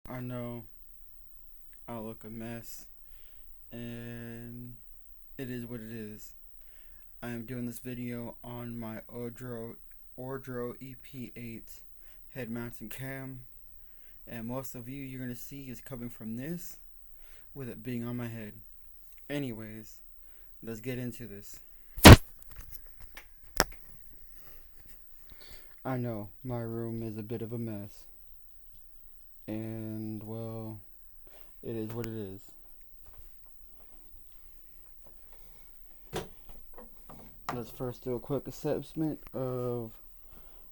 I know I look a mess, and it is what it is. I am doing this video on my Ordro EP8 head mounted cam, and most of you're gonna see is coming from this, with it being on my head. Anyways, let's get into this. I know my room is a bit of a mess, and well, it is what it is. Let's first do a quick assessment of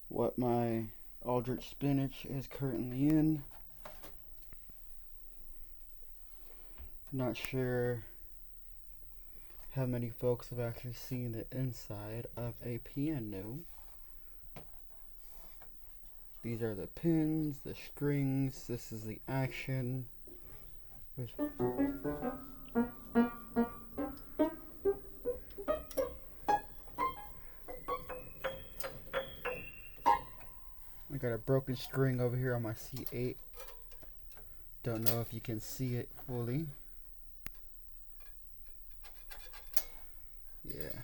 what my Aldrich Spinet is currently in. Not sure how many folks have actually seen the inside of a piano. These are the pins, the strings, this is the action. Which I got a broken string over here on my C8. Don't know if you can see it fully. Yeah.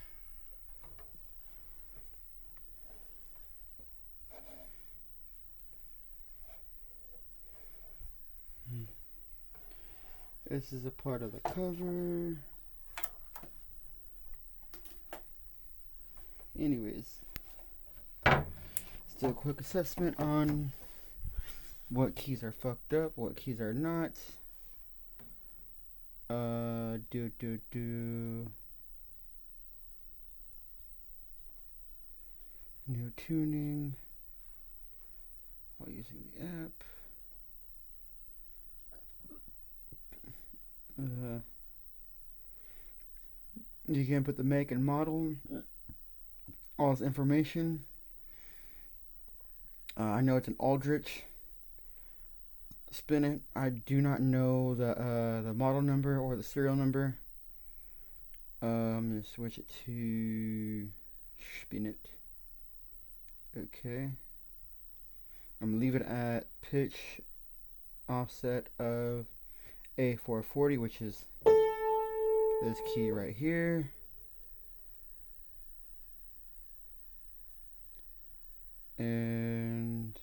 This is a part of the cover. Anyways, still a quick assessment on what keys are fucked up, what keys are not. New tuning while using the app. You can put the make and model, all this information. I know it's an Aldrich Spinet. I do not know the model number or the serial number. I'm gonna switch it to Spinet. Okay. I'm gonna leave it at pitch offset of A440, which is this key right here. And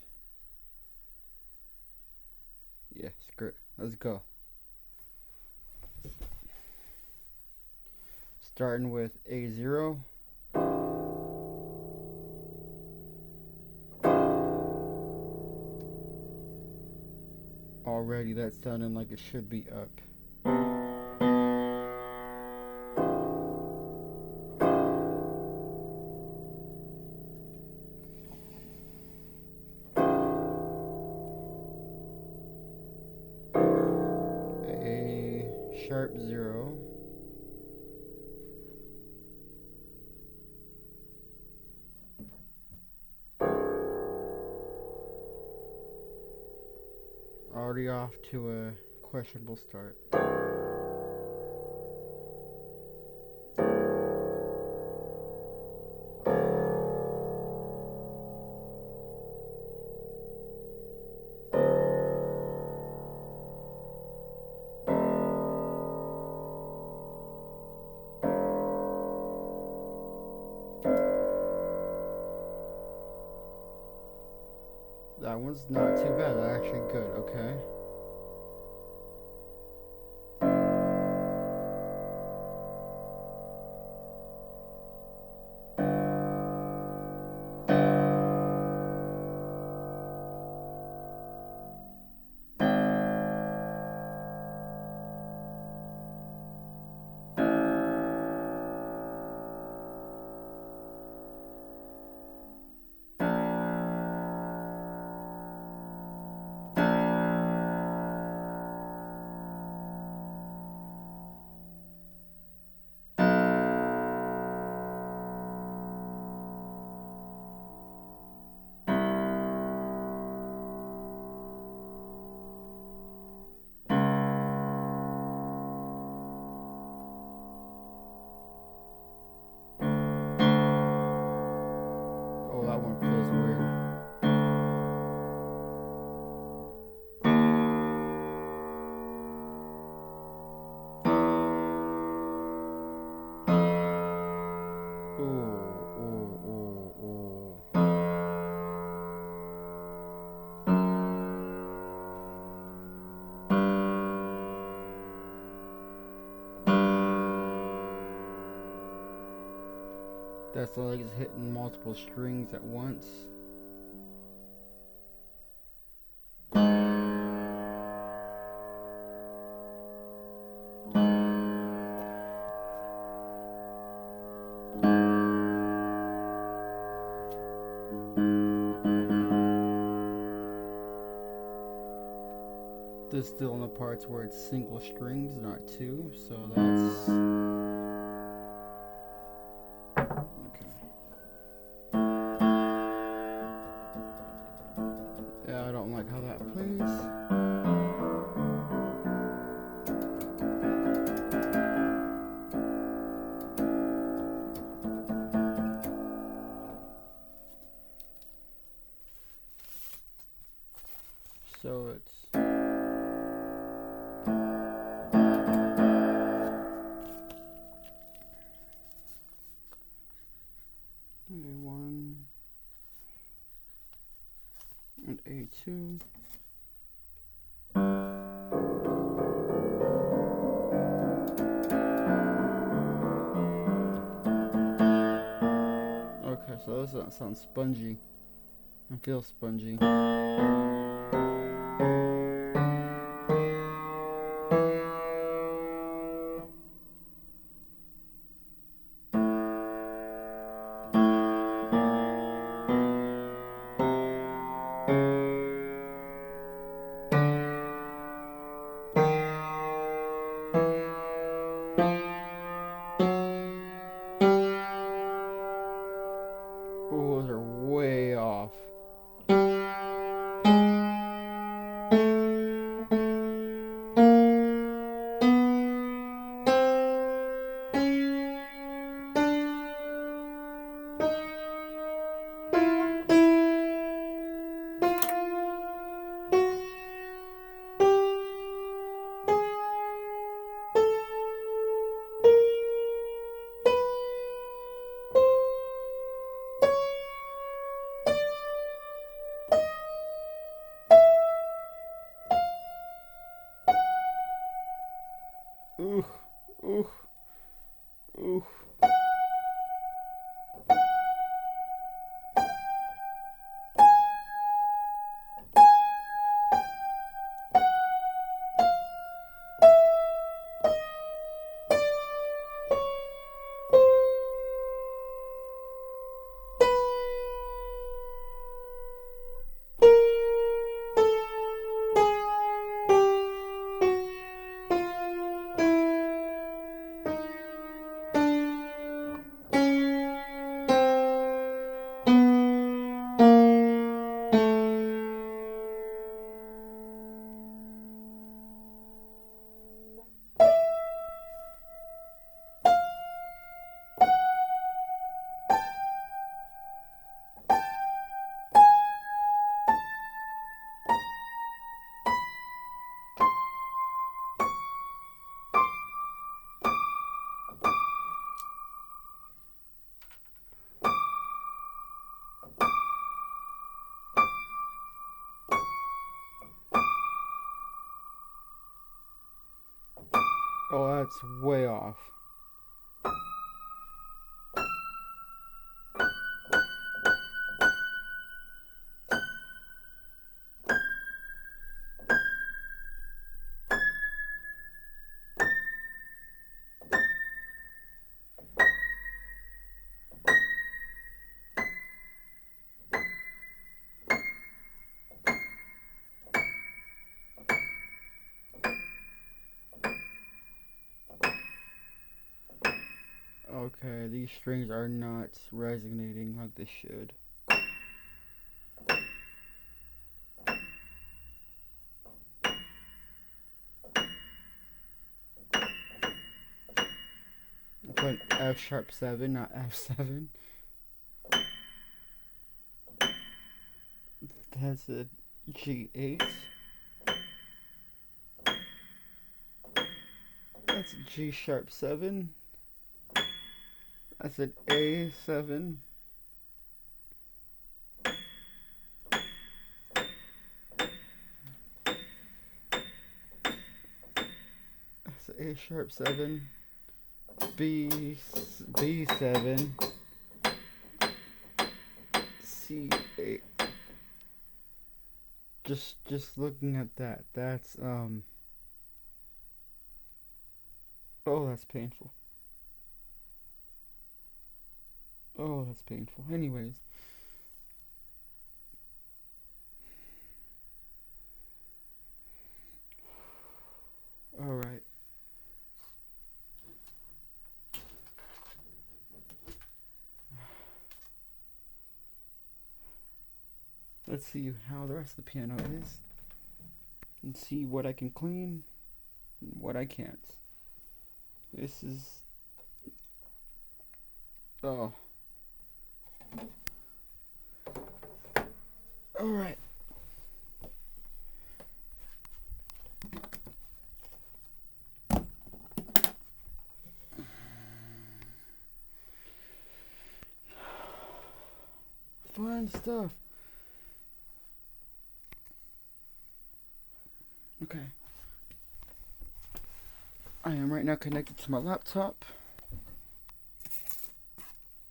yeah, screw it. Let's go. Starting with A0. Already that's sounding like it should be up. A sharp 0. Already off to a questionable start. That one's not too bad, actually good, okay. That's like it's hitting multiple strings at once. There's still in the parts where it's single strings, not two, so that's okay. Yeah, I don't like how that plays. So it's A1 and A2. Okay, so this doesn't sound spongy. It feels spongy. Oh, those are way off. Ooh, ooh, ooh. Oh, that's way off. Okay, these strings are not resonating like they should. I put F sharp 7, not F7. That's a G8. That's a G sharp 7. That's an A7. That's an A sharp 7. B7. see a just looking at that, that's oh, that's painful. Oh, that's painful. Anyways, all right. Let's see how the rest of the piano is, and see what I can clean and what I can't. This is, oh, all right. Fun stuff. Okay. I am right now connected to my laptop.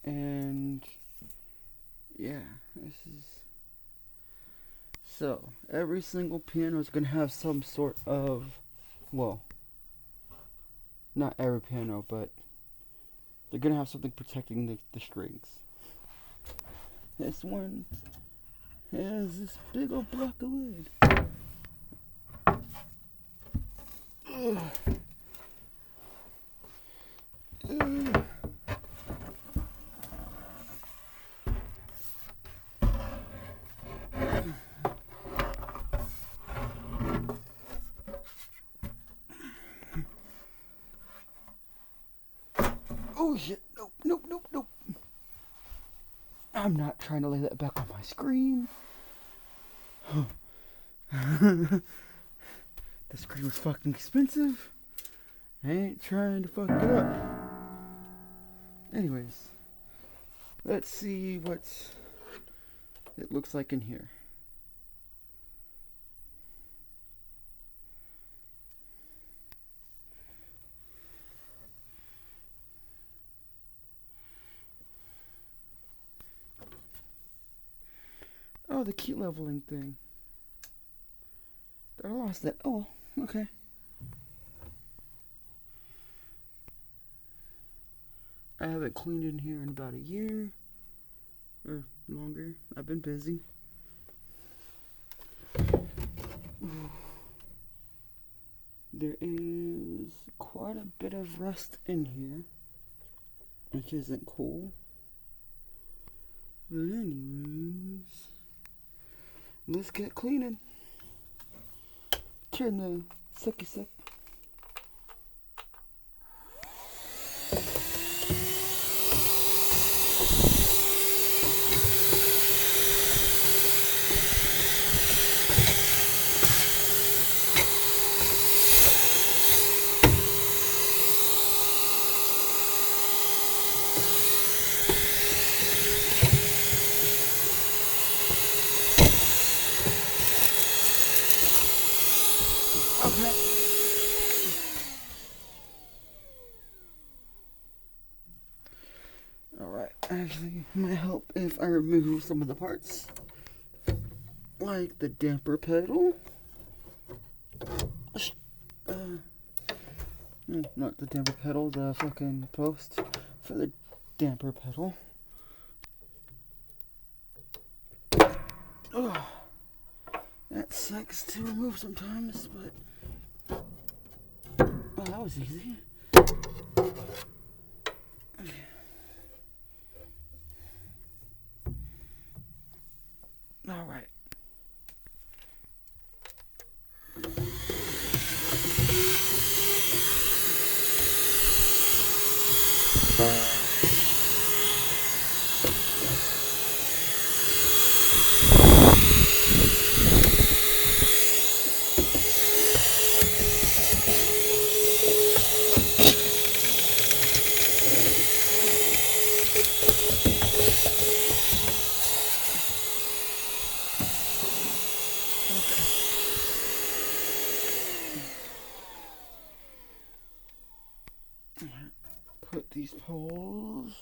And yeah, this is, so every single piano is going to have some sort of, well, not every piano, but they're going to have something protecting the strings. This one has this big old block of wood. Ugh. Ugh. Oh shit, nope, nope, nope, nope. I'm not trying to lay that back on my screen. The screen was fucking expensive. I ain't trying to fuck it up. Anyways, let's see what it looks like in here. Oh, the key leveling thing. I lost that. Oh, okay. I haven't cleaned in here in about a year or longer. I've been busy. There is quite a bit of rust in here, which isn't cool. But anyways, let's get cleaning. Turn the sucky suck. Okay. Alright, actually, it might help if I remove some of the parts, like the damper pedal. No, not the damper pedal, the fucking post for the damper pedal. Ugh. That sucks to remove sometimes, but oh, that was easy. All right. Put these poles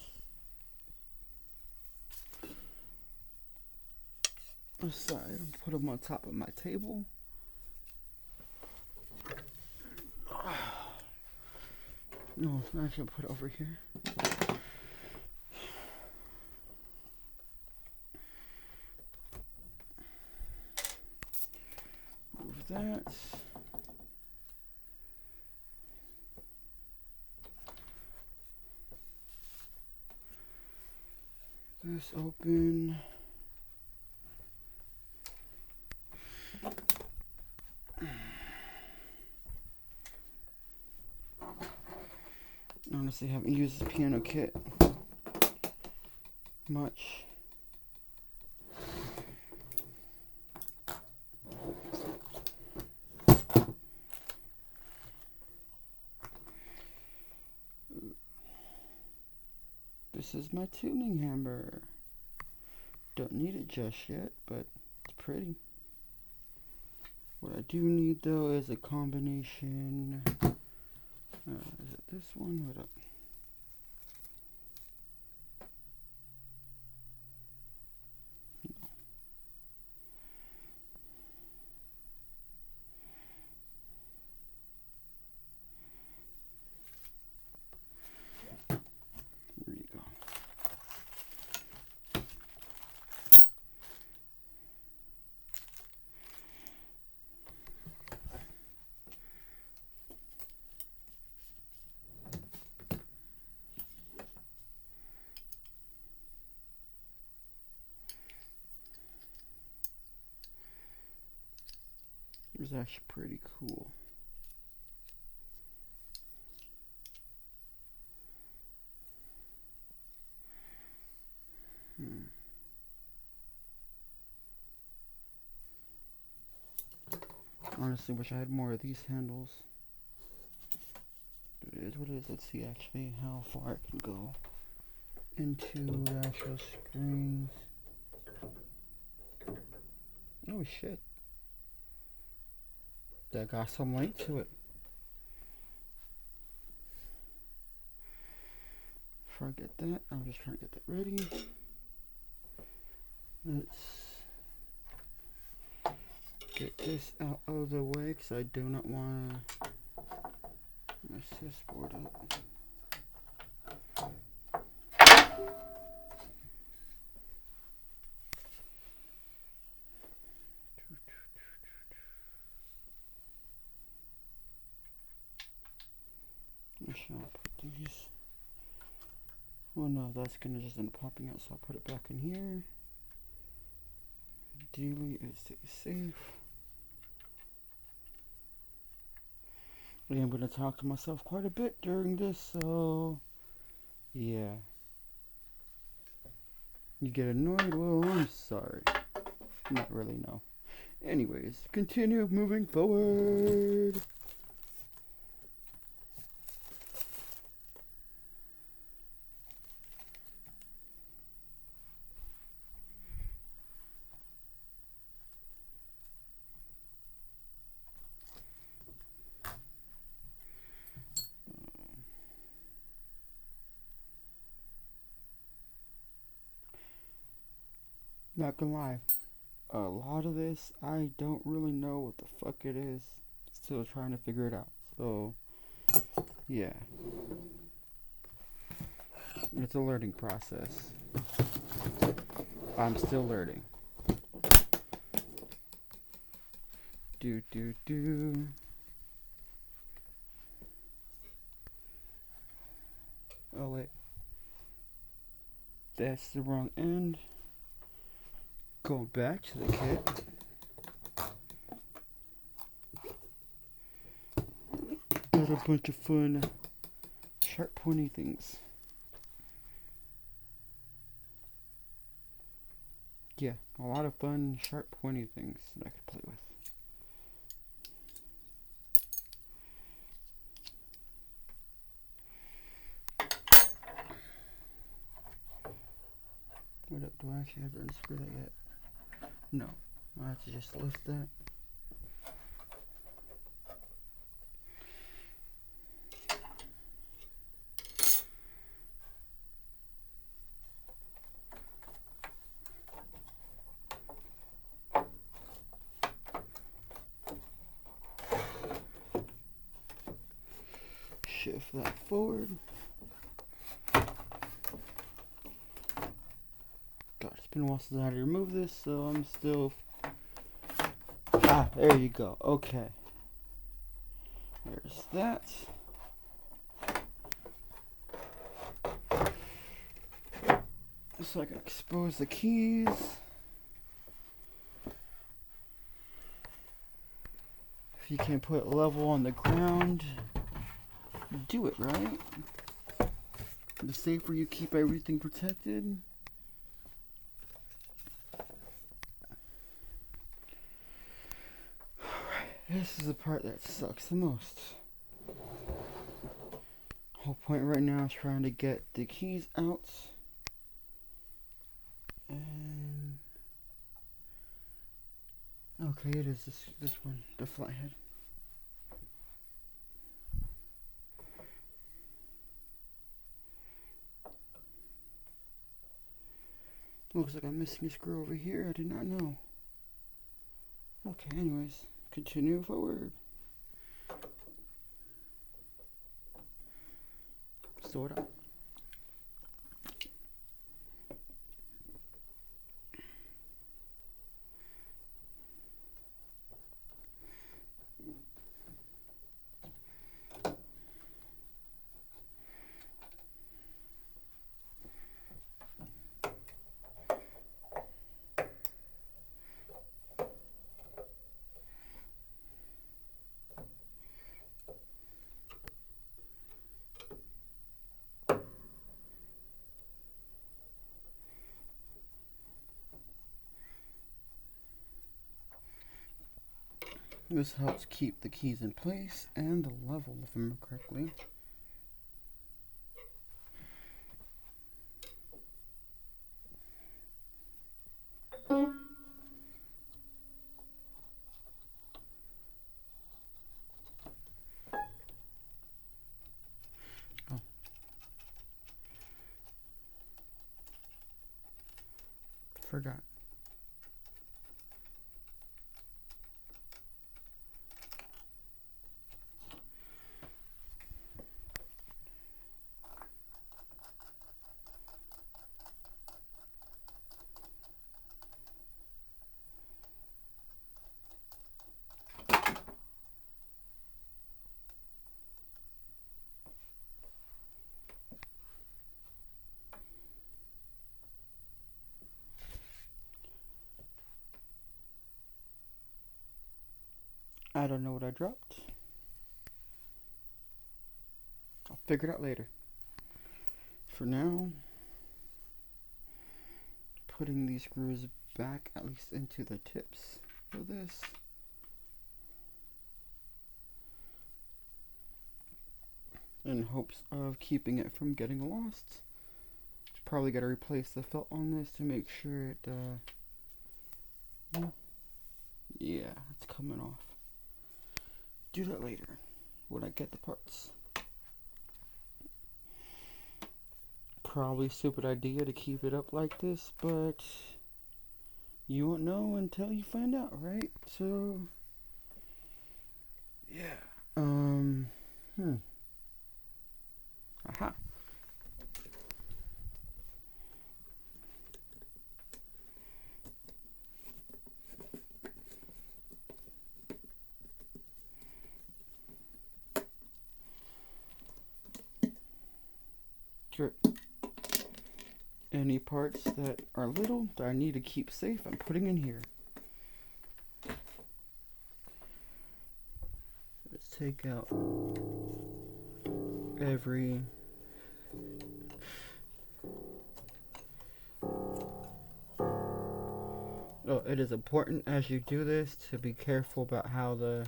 aside and put them on top of my table. No, I should put it over here. Move that. This open. Honestly, haven't used this piano kit much. This is my tuning hammer. Don't need it just yet, but it's pretty. What I do need though is a combination. Is it this one? What up? There you go. It was actually pretty cool. Honestly, wish I had more of these handles. It is what it is. Let's see actually how far it can go into the actual screens. Oh shit. That got some length to it. Before I get that, I'm just trying to get that ready. Let's get this out of the way because I do not want to mess this board up. I shall put these. Well, no, that's gonna just end up popping out, so I'll put it back in here. Ideally, it stays safe. I am gonna talk to myself quite a bit during this, so yeah. You get annoyed? Well, I'm sorry. Not really, no. Anyways, continue moving forward. Not gonna lie, a lot of this I don't really know what the fuck it is. Still trying to figure it out. So yeah, it's a learning process. I'm still learning. Do. Oh wait, that's the wrong end. Go back to the kit. Got a bunch of fun sharp pointy things. Yeah, a lot of fun sharp pointy things that I could play with. What up? Do I actually have to unscrew that yet? No. I have to just lift that. shift that forward. God, it's been a while since I had to remove this, so I'm still... Ah, there you go. Okay. There's that. So I can expose the keys. If you can put level on the ground, do it, right? The safer you keep everything protected. This is the part that sucks the most. Whole point right now is trying to get the keys out. And okay, it is this one, the flathead. Looks like I'm missing a screw over here. I did not know. Okay, anyways, continue forward. Sort of. This helps keep the keys in place and the level, if I remember correctly. Oh. Forgot. I don't know what I dropped. I'll figure it out later. For now, putting these screws back, at least into the tips of this. In hopes of keeping it from getting lost. Probably got to replace the felt on this to make sure it, yeah, it's coming off. Do that later, when I get the parts. Probably a stupid idea to keep it up like this, but you won't know until you find out, right? So, yeah. Aha. Sure. Any parts that are little that I need to keep safe, I'm putting in here. Let's take out every oh, it is important as you do this to be careful about how the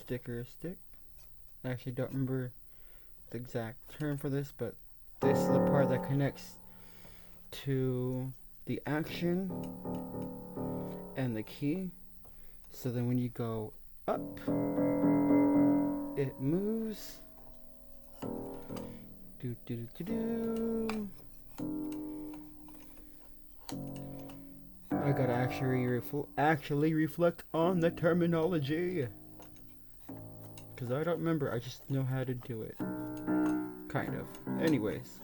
stickers stick. I actually don't remember the exact term for this, but this is the part that connects to the action and the key. So then when you go up, it moves. Do do do do. I gotta actually reflect on the terminology. Because I don't remember, I just know how to do it. Kind of. Anyways.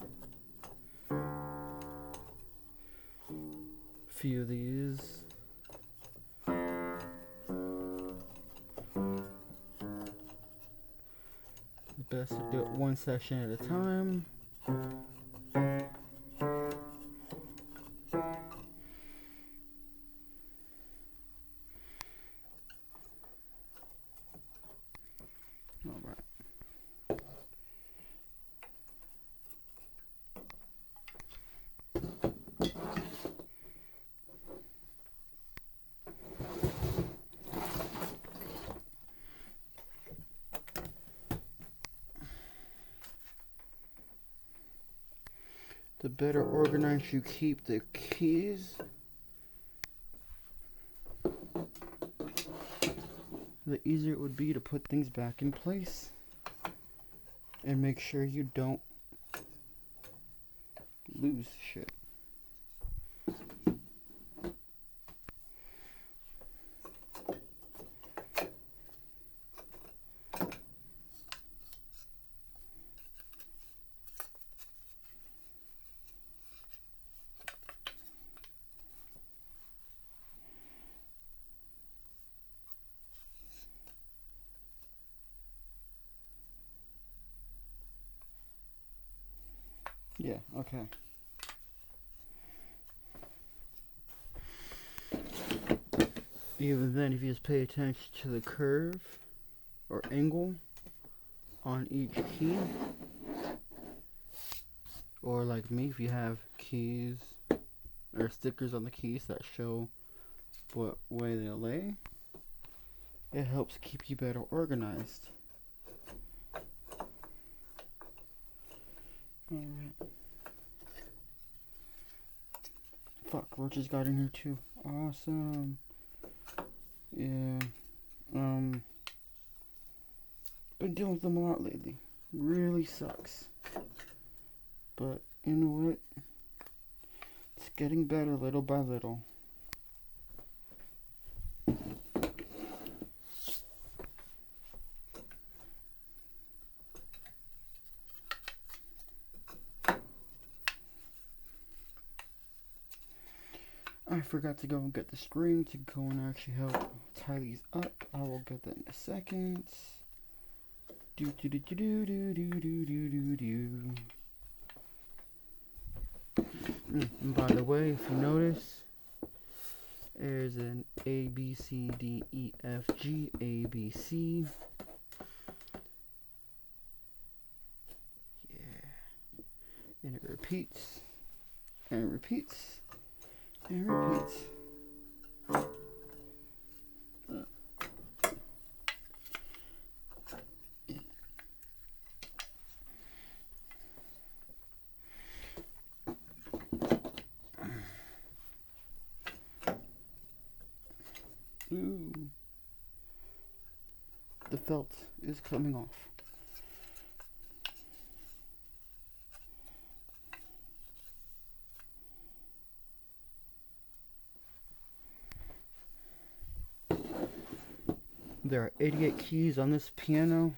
Few of these. Best to do it one section at a time. All right. The better organized you keep the keys, the easier it would be to put things back in place and make sure you don't lose shit. Yeah, okay. Even then, if you just pay attention to the curve or angle on each key, or like me, if you have keys or stickers on the keys that show what way they lay, it helps keep you better organized. Alright. Fuck, roaches got in here too. Awesome. Yeah. Been dealing with them a lot lately. Really sucks. But you know what? It's getting better little by little. I forgot to go and get the string to go and actually help tie these up. I will get that in a second. And by the way, if you notice, there's an A, B, C, D, E, F, G, A, B, C. Yeah. And it repeats, and repeats, and repeats. Ooh. The felt is coming off. There are 88 keys on this piano.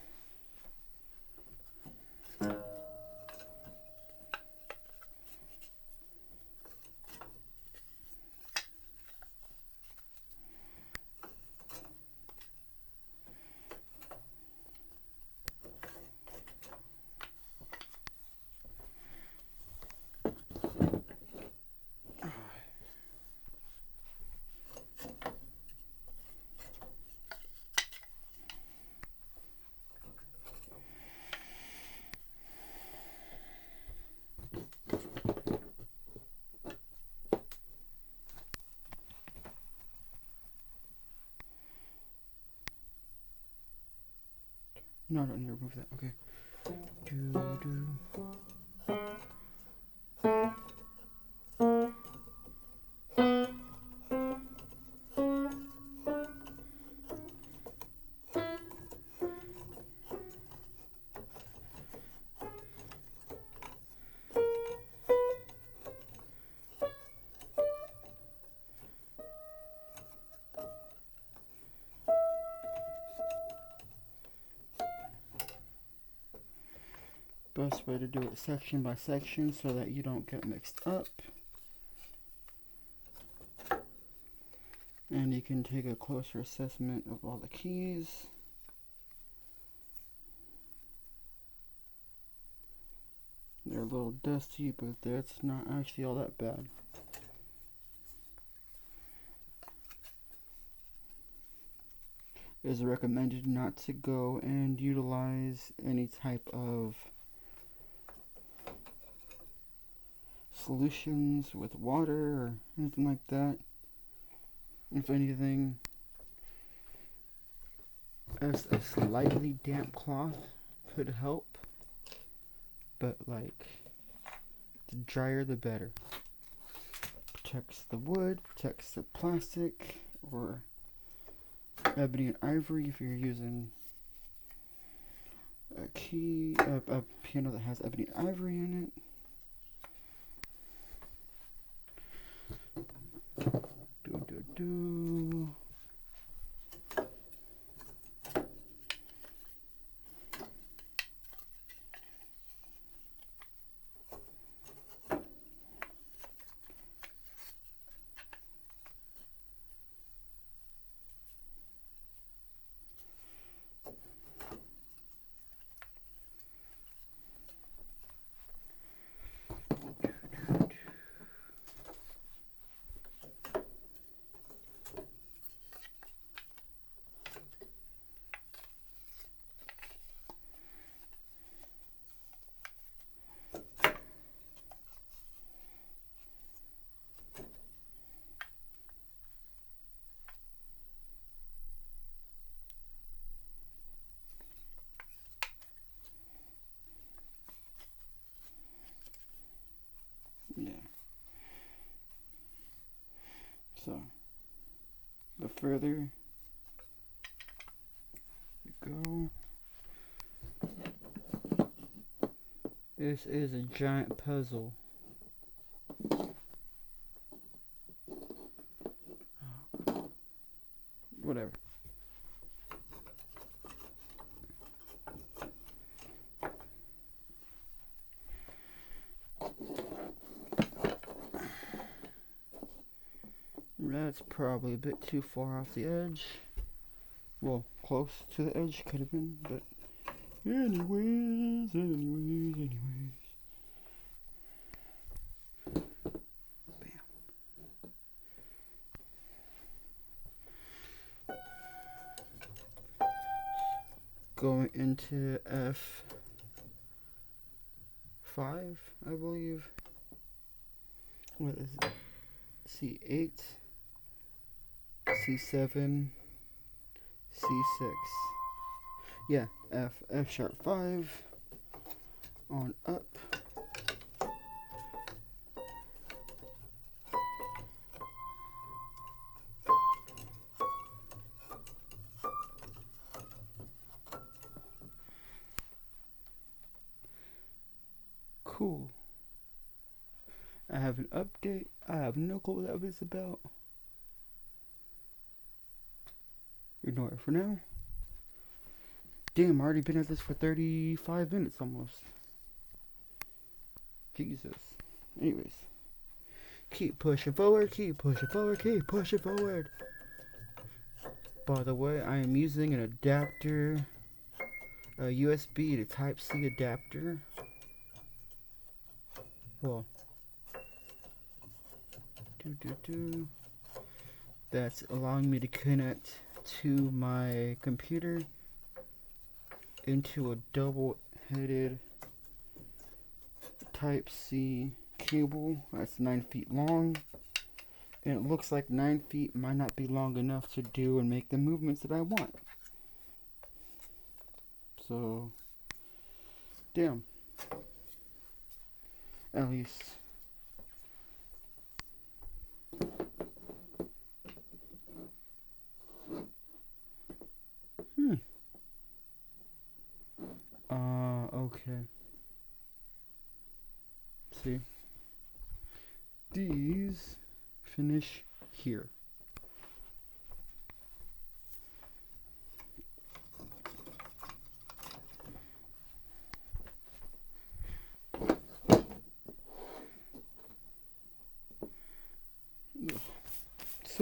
No, I don't need to remove that. Okay. Best way to do it section by section so that you don't get mixed up. And you can take a closer assessment of all the keys. They're a little dusty, but that's not actually all that bad. It is recommended not to go and utilize any type of solutions with water or anything like that. If anything, as a slightly damp cloth could help, but like the drier the better. Protects the wood, protects the plastic, or ebony and ivory if you're using a piano that has ebony and ivory in it. Yeah. So, the further you go, this is a giant puzzle. Whatever. That's probably a bit too far off the edge. Well, close to the edge could have been, but anyways. Bam. Going into F5, I believe. What is it? C8, C7, C6. Yeah, F sharp 5 on up. Cool. I have an update. I have no clue what that was about. Ignore it for now. Damn, I've already been at this for 35 minutes almost. Jesus. Anyways. Keep pushing forward, keep pushing forward, keep pushing forward. By the way, I am using an adapter, a USB to Type-C adapter. Well, that's allowing me to connect to my computer into a double-headed Type-C cable that's 9 feet long, and it looks like 9 feet might not be long enough to do and make the movements that I want. So, damn. At least okay. See, these finish here.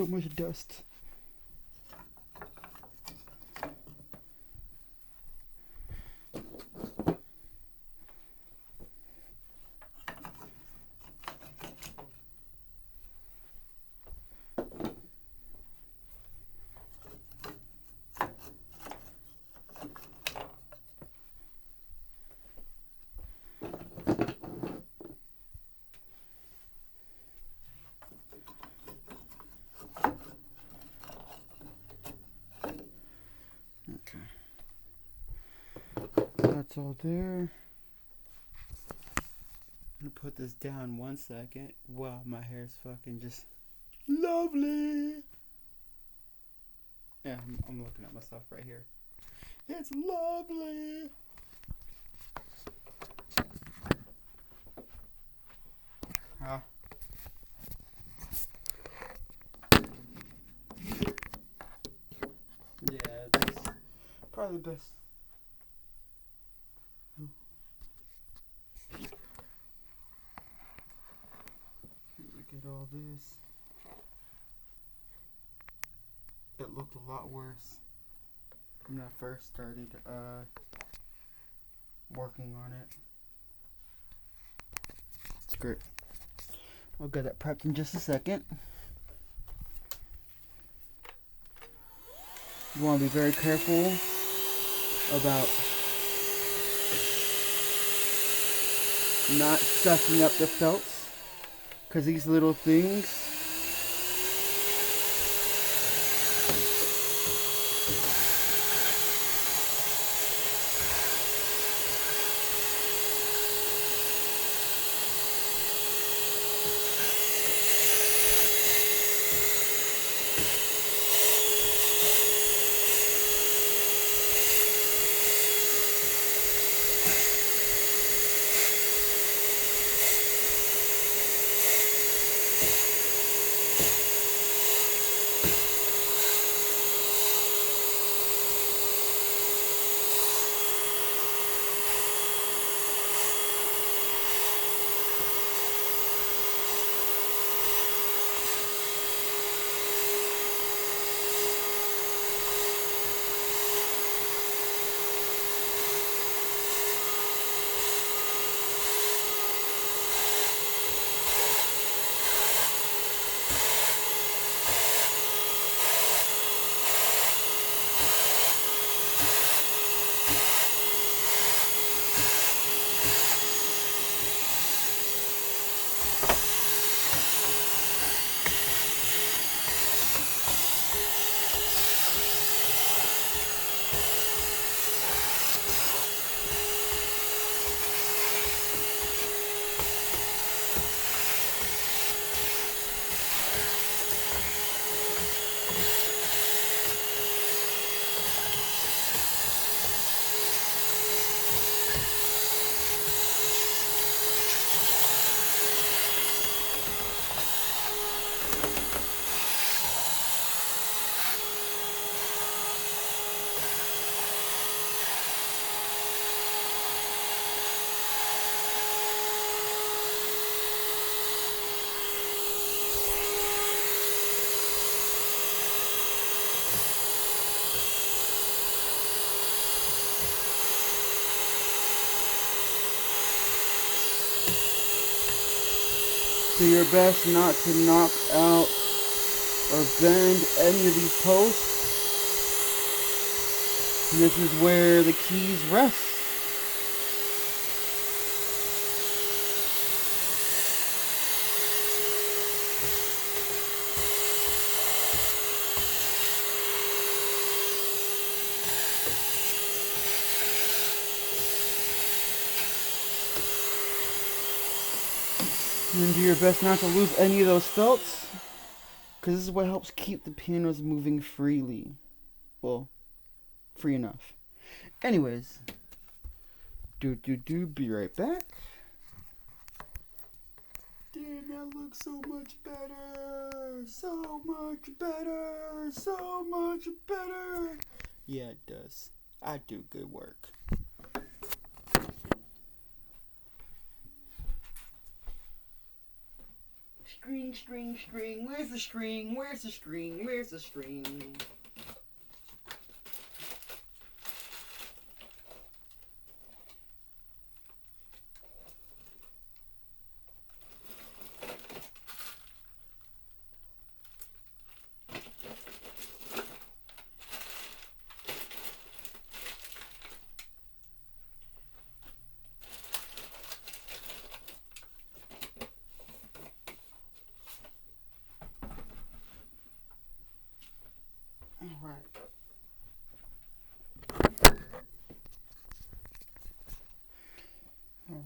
so much dust. Okay. That's all there. I'm gonna put this down 1 second. Wow, my hair's fucking just lovely. Yeah, I'm looking at myself right here. It's lovely. Huh? Yeah, that's probably the best. Look at all this. It looked a lot worse when I first started working on it. It's great. I'll get that prepped in just a second. You want to be very careful about not sucking up the felts, because these little things do your best not to knock out or bend any of these posts. And this is where the keys rest. And do your best not to lose any of those felts, because this is what helps keep the pianos moving freely. Well, free enough. Anyways, be right back. Dude, that looks so much better. So much better. So much better. Yeah, it does. I do good work. Screen string, string, string. Where's the string? Where's the string? Where's the string?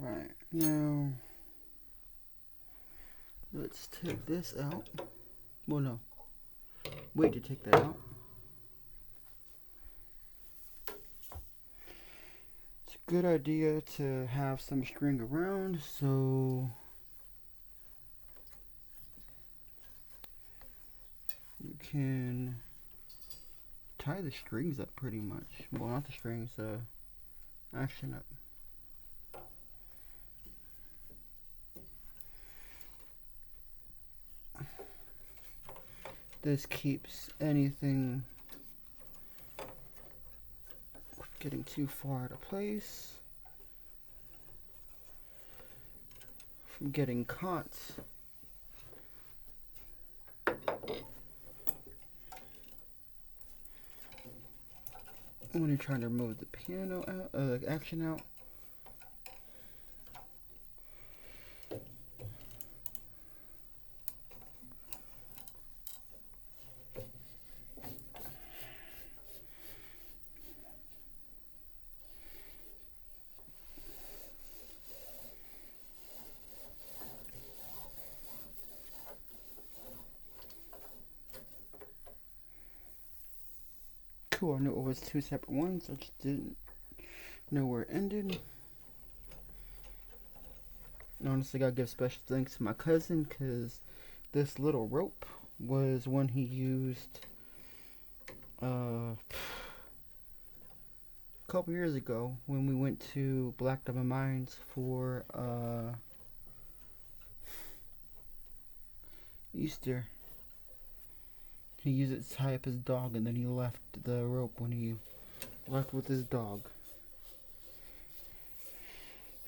Alright, now let's take this out. Well, no, wait to take that out. It's a good idea to have some string around so you can tie the strings up pretty much. Well, not the strings, action up. This keeps anything getting too far out of place from getting caught. When you're trying to remove the piano out, the action out. Cool, I knew it was two separate ones, I just didn't know where it ended. And honestly, gotta give special thanks to my cousin, because this little rope was one he used a couple years ago when we went to Black Diamond Mines for Easter. He used it to tie up his dog, and then he left the rope when he left with his dog.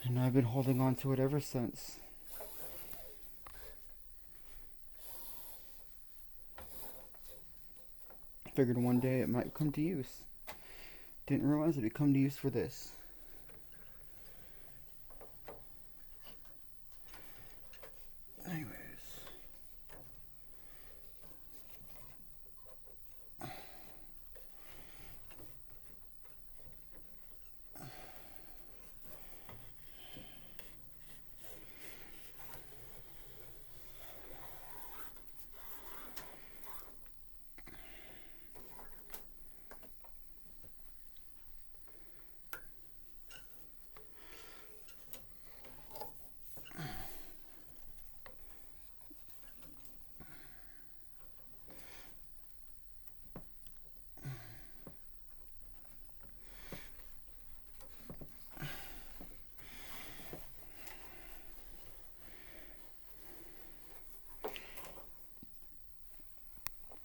And I've been holding on to it ever since. Figured one day it might come to use. Didn't realize it would come to use for this. Anyways.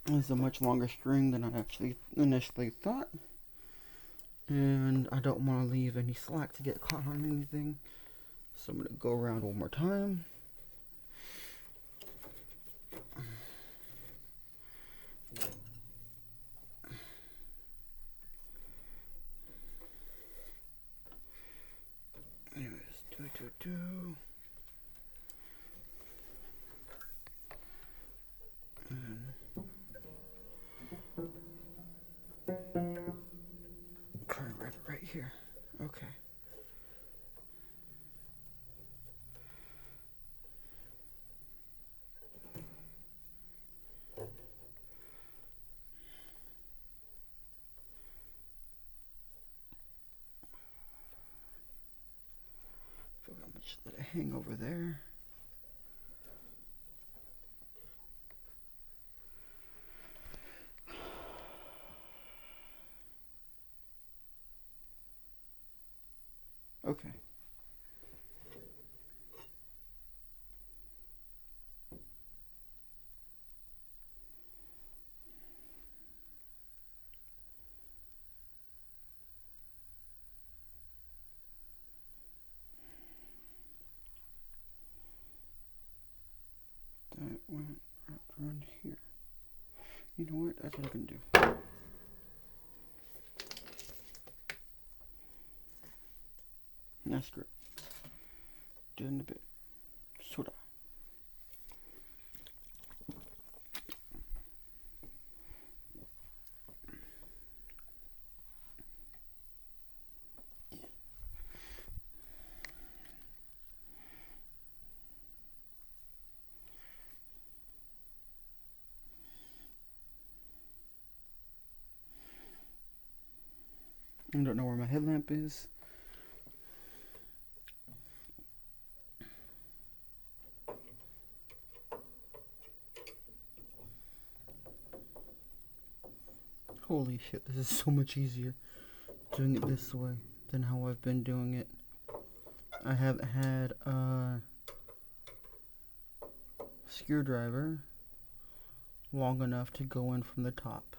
This is a much longer string than I actually initially thought. And I don't want to leave any slack to get caught on anything. So I'm going to go around one more time. Anyways, do. Try and wrap it right here. Okay. So I'm gonna just let it hang over there. Okay. You know what? That's what I can do. That's great. Do it in a bit. Soda. I don't know where my headlamp is. Holy shit, this is so much easier doing it this way than how I've been doing it. I haven't had a screwdriver long enough to go in from the top.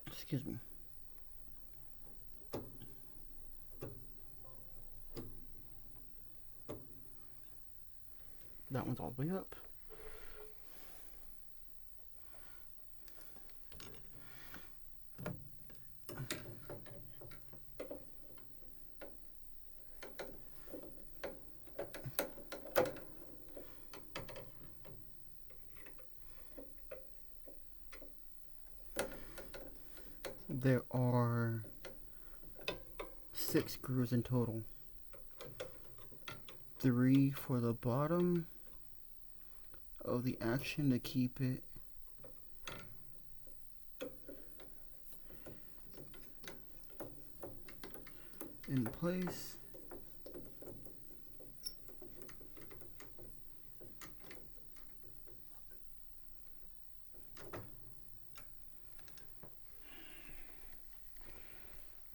Excuse me. That one's all the way up. There are 6 screws in total. 3 for the bottom of the action to keep it in place.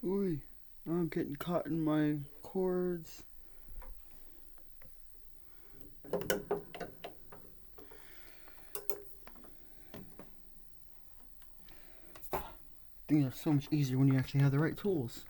Ooh, I'm getting caught in my cords. Things are so much easier when you actually have the right tools.